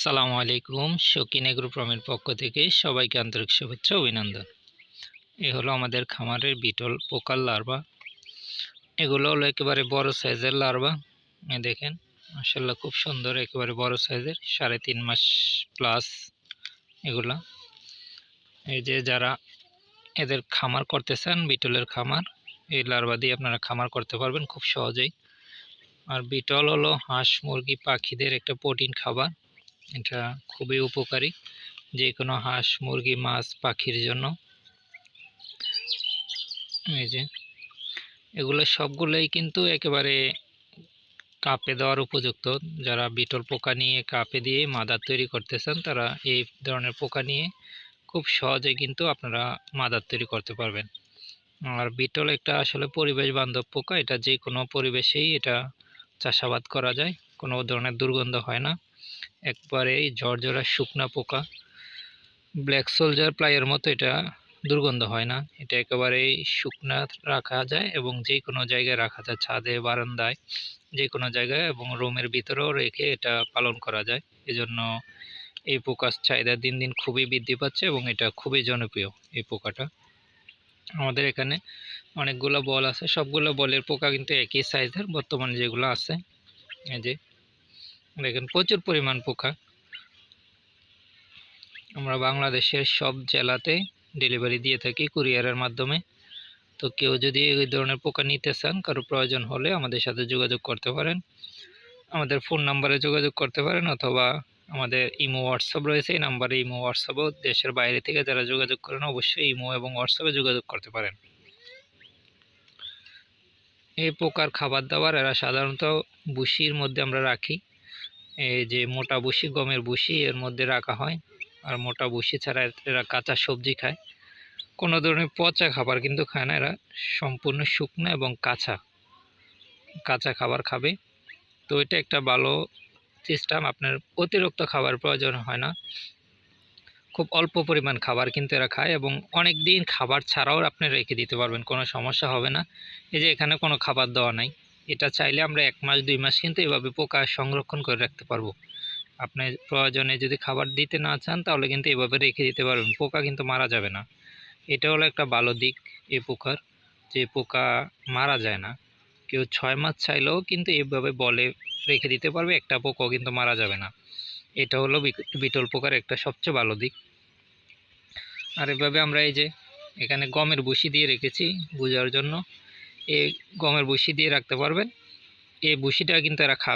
সালামু আলাইকুম। শৌখিন এগ্রো ফার্মের পক্ষ থেকে সবাইকে আন্তরিক শুভেচ্ছা অভিনন্দন। এ হলো আমাদের খামারের বিটল পোকার লার্ভা। এগুলো হলো একেবারে বড় সাইজের লার্ভা। দেখেন মাশাআল্লাহ খুব সুন্দর, একেবারে বড় সাইজের, 3.5 মাস প্লাস এগুলা। এই যে যারা এদের খামার করতে চান, বিটলের খামার, এই লার্ভা দিয়ে আপনারা খামার করতে পারবেন খুব সহজেই। আর বিটল হলো হাঁস মুরগি পাখিদের একটা প্রোটিন খাবার। এটা খুবই উপকারী যে কোনো হাঁস মুরগি মাছ পাখির জন্য। এই যে এগুলো সবগুলোই কিন্তু একেবারে কাপে দেওয়ার উপযুক্ত। যারা বিটল পোকা নিয়ে কাপে দিয়ে মাদার তৈরি করতে চান, তারা এই ধরনের পোকা নিয়ে খুব সহজে কিন্তু আপনারা মাদার তৈরি করতে পারবেন। আর বিটল একটা আসলে পরিবেশ বান্ধব পোকা। এটা যে কোনো পরিবেশেই এটা চাষাবাদ করা যায়, কোনো ধরনের দুর্গন্ধ হয় না। একবারেই ঝরঝরা শুকনা পোকা, ব্ল্যাক সোলজার প্লাইয়ের মতো এটা দুর্গন্ধ হয় না। এটা একেবারেই শুকনা রাখা যায় এবং যে কোনো জায়গায় রাখা যায়, ছাদে বারান্দায় যে কোনো জায়গায়, এবং রুমের ভিতরেও রেখে এটা পালন করা যায়। এজন্য এই পোকার চাহিদা দিন দিন খুবই বৃদ্ধি পাচ্ছে এবং এটা খুবই জনপ্রিয় এই পোকাটা। আমাদের এখানে অনেকগুলো বল আছে, সবগুলো বলের পোকা কিন্তু একই সাইজের বর্তমানে যেগুলো আছে। এই যে দেখেন প্রচুর পরিমাণ পোকা। আমরা বাংলাদেশের সব জেলাতে ডেলিভারি দিয়ে থাকি কুরিয়ারের মাধ্যমে। তো কেউ যদি এই ধরনের পোকা নিতে চান, কারো প্রয়োজন হলে আমাদের সাথে যোগাযোগ করতে পারেন। আমাদের ফোন নাম্বারে যোগাযোগ করতে পারেন, অথবা আমাদের ইমো হোয়াটসঅ্যাপ রয়েছে, এই নাম্বারে ইমো হোয়াটসঅ্যাপও দেশের বাইরে থেকে যারা যোগাযোগ করেন অবশ্যই ইমো এবং হোয়াটসঅ্যাপে যোগাযোগ করতে পারেন। এই পোকার খাবার দাবার এরা সাধারণত ভুসির মধ্যে আমরা রাখি। এই যে মোটা ভুসি, গমের ভুসি এর মধ্যে রাখা হয়। আর মোটা ভুসি ছাড়া এরা কাঁচা সবজি খায়, কোনো ধরনের পচা খাবার কিন্তু খায় না। এরা সম্পূর্ণ শুকনো এবং কাঁচা কাঁচা খাবার খাবে। তো এটা একটা ভালো সিস্টেম, আপনার অতিরিক্ত খাবার প্রয়োজন হয় না। খুব অল্প পরিমাণ খাবার কিন্তু এরা খায় এবং অনেক দিন খাবার ছাড়াও আপনি রেখে দিতে পারবেন, কোনো সমস্যা হবে না। এই যে এখানে কোনো খাবার দেওয়া নাই, এটা চাইলে আমরা 1 মাস 2 মাস কিন্তু এভাবে পোকা সংরক্ষণ করে রাখতে পারবো। আপনি প্রয়োজনে যদি খাবার দিতে না চান তাহলে কিন্তু এভাবে রেখে দিতে পারবেন, পোকা কিন্তু মারা যাবে না। এটা হলো একটা ভালো দিক এই পোকার, যে পোকা মারা যায় না। কেউ 6 মাস চাইলেও কিন্তু এইভাবে বলে রেখে দিতে পারবে, একটা পোকাও কিন্তু মারা যাবে না। এটা হলো বিটল পোকার একটা সবচেয়ে ভালো দিক। আর এভাবে আমরা এই যে এখানে গমের ভুসি দিয়ে রেখেছি বোঝার জন্য। এই গমের ভুসি দিয়ে রাখতে পারবেন, এই ভুসিটা কিন্তু এরা খাবে।